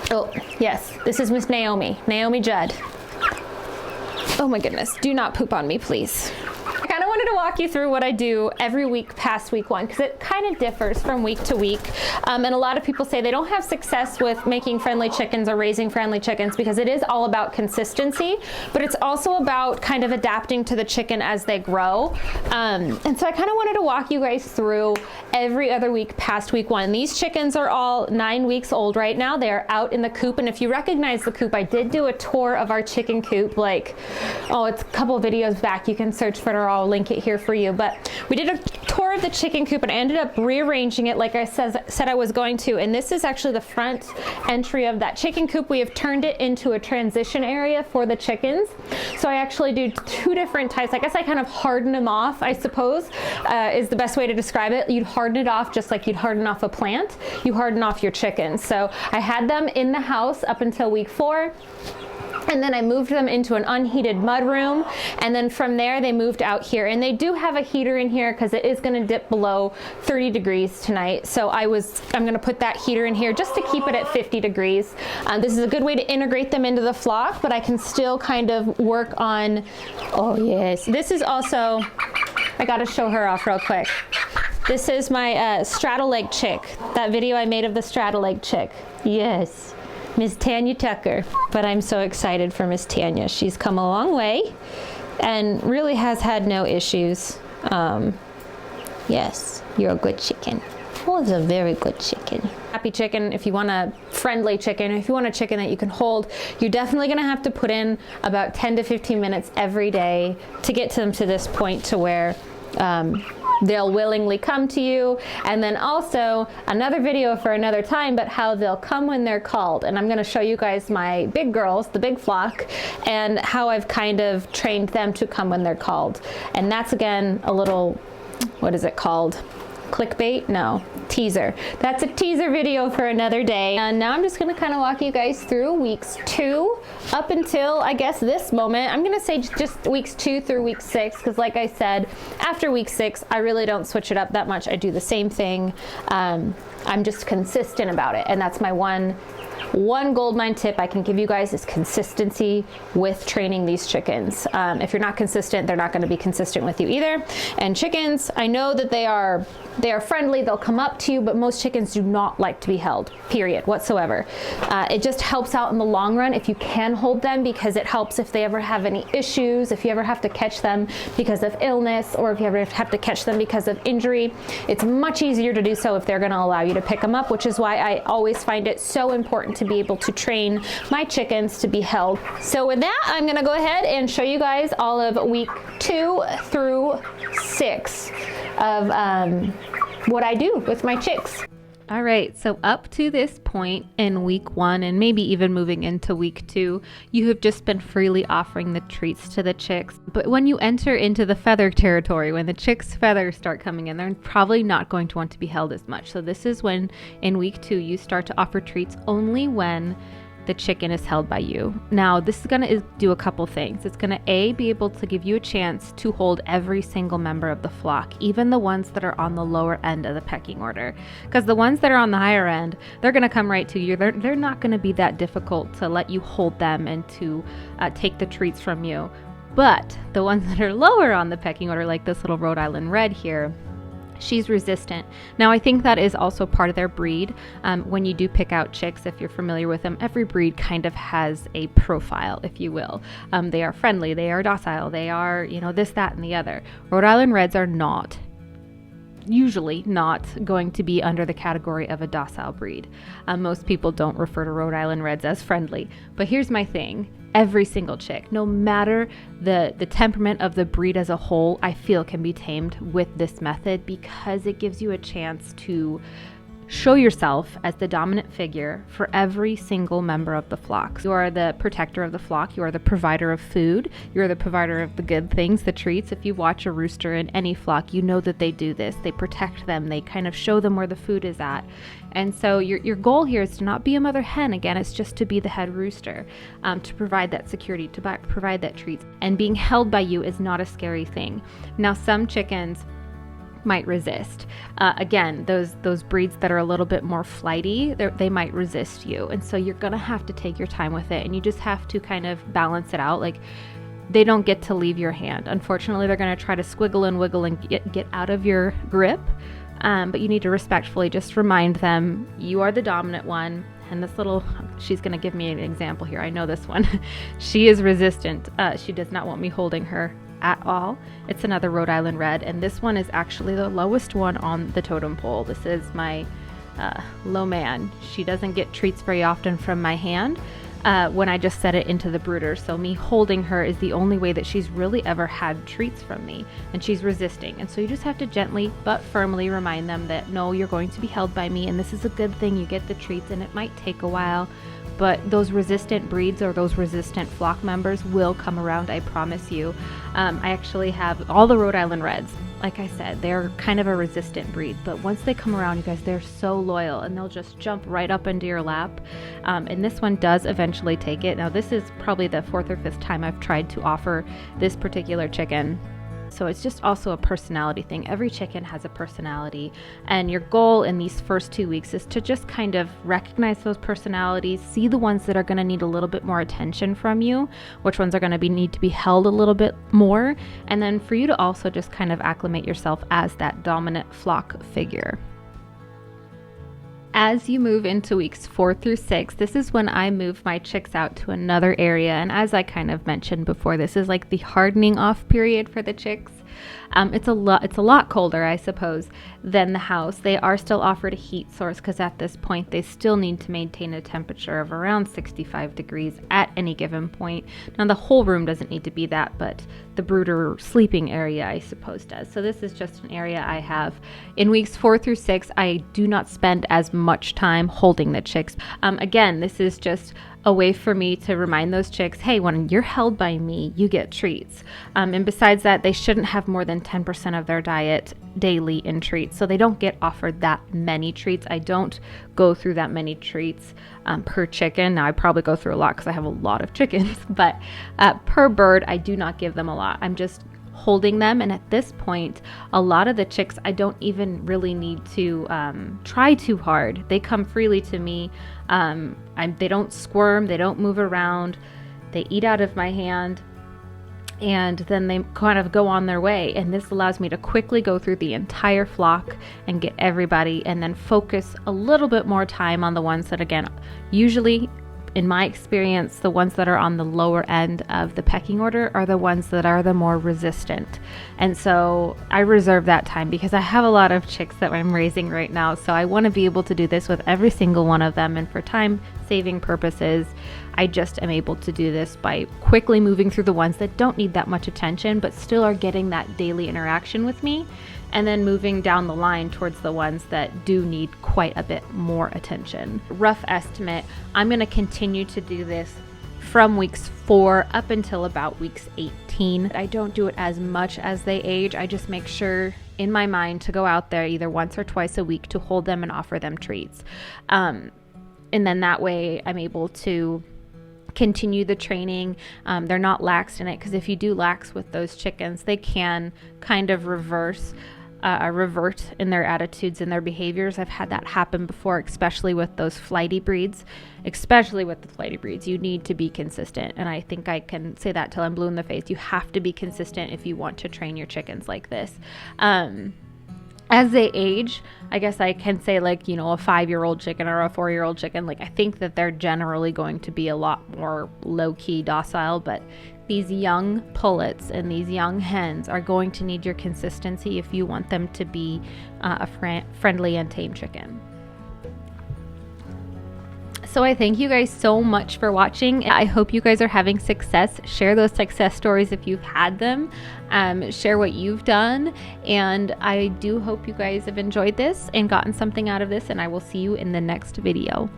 Oh, yes, this is Miss Naomi Judd. Oh my goodness, do not poop on me, please. I kind of wanted to walk you through what I do every week past week 1 because it kind of differs from week to week. And a lot of people say they don't have success with making friendly chickens or raising friendly chickens because it is all about consistency, but it's also about kind of adapting to the chicken as they grow. And so I kind of wanted to walk you guys through every other week past week 1. These chickens are all 9 weeks old right now. They are out in the coop. And if you recognize the coop, I did do a tour of our chicken coop, like, oh, it's a couple videos back. You can search for it or I'll link it here for you. But we did a tour of the chicken coop and I ended up rearranging it like I said I was going to. And this is actually the front entry of that chicken coop. We have turned it into a transition area for the chickens. So I actually do 2 different types. I guess I kind of harden them off, I suppose, is the best way to describe it. You'd harden it off just like you'd harden off a plant. You harden off your chickens. So I had them in the house up until week 4. And then I moved them into an unheated mud room. And then from there, they moved out here. And they do have a heater in here because it is going to dip below 30 degrees tonight. So I'm going to put that heater in here just to keep it at 50 degrees. This is a good way to integrate them into the flock, but I can still kind of work on, oh yes. This is also, I got to show her off real quick. This is my straddle leg chick. That video I made of the straddle leg chick. Yes. Miss Tanya Tucker, but I'm so excited for Miss Tanya. She's come a long way and really has had no issues. Yes, you're a good chicken. Oh, it's a very good chicken. Happy chicken, if you want a friendly chicken, if you want a chicken that you can hold, you're definitely gonna have to put in about 10 to 15 minutes every day to get them to this point to where they'll willingly come to you. And then also another video for another time, but how they'll come when they're called. And I'm going to show you guys my big girls, the big flock, and how I've kind of trained them to come when they're called. And that's again a little, what is it called? Clickbait? No, teaser. That's a teaser video for another day. And now I'm just going to kind of walk you guys through weeks 2 up until, I guess, this moment. I'm going to say just weeks 2 through week 6 because like I said, after week 6, I really don't switch it up that much. I do the same thing. I'm just consistent about it. And that's my one goldmine tip I can give you guys is consistency with training these chickens. If you're not consistent, they're not going to be consistent with you either. And chickens, I know that they are friendly, they'll come up to you, but most chickens do not like to be held, period, whatsoever. It just helps out in the long run if you can hold them because it helps if they ever have any issues, if you ever have to catch them because of illness, or if you ever have to catch them because of injury. It's much easier to do so if they're going to allow you to pick them up, which is why I always find it so important to be able to train my chickens to be held. So with that, I'm going to go ahead and show you guys all of week 2 through 6 of what I do with my chicks. All right, so up to this point in week 1 and maybe even moving into week 2, you have just been freely offering the treats to the chicks. But when you enter into the feather territory, when the chicks' feathers start coming in, they're probably not going to want to be held as much. So this is when in week 2, you start to offer treats only when the chicken is held by you. Now, this is gonna do a couple things. It's gonna be able to give you a chance to hold every single member of the flock, even the ones that are on the lower end of the pecking order. Because the ones that are on the higher end, they're gonna come right to you. They're not gonna be that difficult to let you hold them and to take the treats from you. But the ones that are lower on the pecking order, like this little Rhode Island Red here, she's resistant. Now, I think that is also part of their breed. When you do pick out chicks, if you're familiar with them, every breed kind of has a profile, if you will. They are friendly, they are docile, they are, this, that, and the other. Rhode Island Reds are usually not going to be under the category of a docile breed. Most people don't refer to Rhode Island Reds as friendly. But here's my thing. Every single chick, no matter the temperament of the breed as a whole, I feel can be tamed with this method because it gives you a chance to show yourself as the dominant figure for every single member of the flock. You are the protector of the flock. You are the provider of food. You are the provider of the good things, the treats. If you watch a rooster in any flock, you know that they do this. They protect them. They kind of show them where the food is at. And so your goal here is to not be a mother hen. Again, it's just to be the head rooster, to provide that security, to provide that treat. And being held by you is not a scary thing. Now, some chickens, might resist. Again, those breeds that are a little bit more flighty, they might resist you. And so you're going to have to take your time with it, and you just have to kind of balance it out. Like, they don't get to leave your hand. Unfortunately, they're going to try to squiggle and wiggle and get out of your grip. But you need to respectfully just remind them you are the dominant one. And this little, she's going to give me an example here. I know this one. She is resistant. She does not want me holding her at all. It's another Rhode Island Red, and this one is actually the lowest one on the totem pole. This is my low man. She doesn't get treats very often from my hand when I just set it into the brooder. So me holding her is the only way that she's really ever had treats from me, and she's resisting. And so you just have to gently but firmly remind them that no, you're going to be held by me, and this is a good thing. You get the treats, and it might take a while, but those resistant breeds or those resistant flock members will come around, I promise you. I actually have all the Rhode Island Reds. Like I said, they're kind of a resistant breed, but once they come around, you guys, they're so loyal, and they'll just jump right up into your lap. And this one does eventually take it. Now, this is probably the 4th or 5th time I've tried to offer this particular chicken. So it's just also a personality thing. Every chicken has a personality, and your goal in these first 2 weeks is to just kind of recognize those personalities, see the ones that are going to need a little bit more attention from you, which ones are going to need to be held a little bit more, and then for you to also just kind of acclimate yourself as that dominant flock figure. As you move into weeks 4 through 6, this is when I move my chicks out to another area. And as I kind of mentioned before, this is like the hardening off period for the chicks. It's a lot colder, I suppose, than the house. They are still offered a heat source because at this point they still need to maintain a temperature of around 65 degrees at any given point. Now, the whole room doesn't need to be that, but the brooder sleeping area, I suppose, does. So this is just an area I have. In weeks 4 through 6, I do not spend as much time holding the chicks. Again, this is just a way for me to remind those chicks, hey, when you're held by me, you get treats. And besides that, they shouldn't have more than 10% of their diet daily in treats. So they don't get offered that many treats. I don't go through that many treats per chicken. Now, I probably go through a lot because I have a lot of chickens, but per bird, I do not give them a lot. I'm just holding them, and at this point, a lot of the chicks, I don't even really need to try too hard. They come freely to me. They don't squirm, they don't move around, they eat out of my hand, and then they kind of go on their way. And this allows me to quickly go through the entire flock and get everybody, and then focus a little bit more time on the ones that, again, usually in my experience, the ones that are on the lower end of the pecking order are the ones that are the more resistant. And so I reserve that time because I have a lot of chicks that I'm raising right now. So I want to be able to do this with every single one of them. And for time saving purposes, I just am able to do this by quickly moving through the ones that don't need that much attention, but still are getting that daily interaction with me. And then moving down the line towards the ones that do need quite a bit more attention. Rough estimate, I'm going to continue to do this from weeks 4 up until about weeks 18. I don't do it as much as they age. I just make sure in my mind to go out there either once or twice a week to hold them and offer them treats. And then that way I'm able to continue the training. They're not lax in it, because if you do lax with those chickens, they can kind of revert in their attitudes and their behaviors. I've had that happen before, especially with those flighty breeds. Especially with the flighty breeds, you need to be consistent. And I think I can say that till I'm blue in the face. You have to be consistent if you want to train your chickens like this. As they age, I guess I can say, like, you know, a 5-year-old chicken or a 4-year-old chicken, like, I think that they're generally going to be a lot more low-key docile, but these young pullets and these young hens are going to need your consistency if you want them to be a friendly and tame chicken. So I thank you guys so much for watching. I hope you guys are having success. Share those success stories if you've had them. Share what you've done. And I do hope you guys have enjoyed this and gotten something out of this. And I will see you in the next video.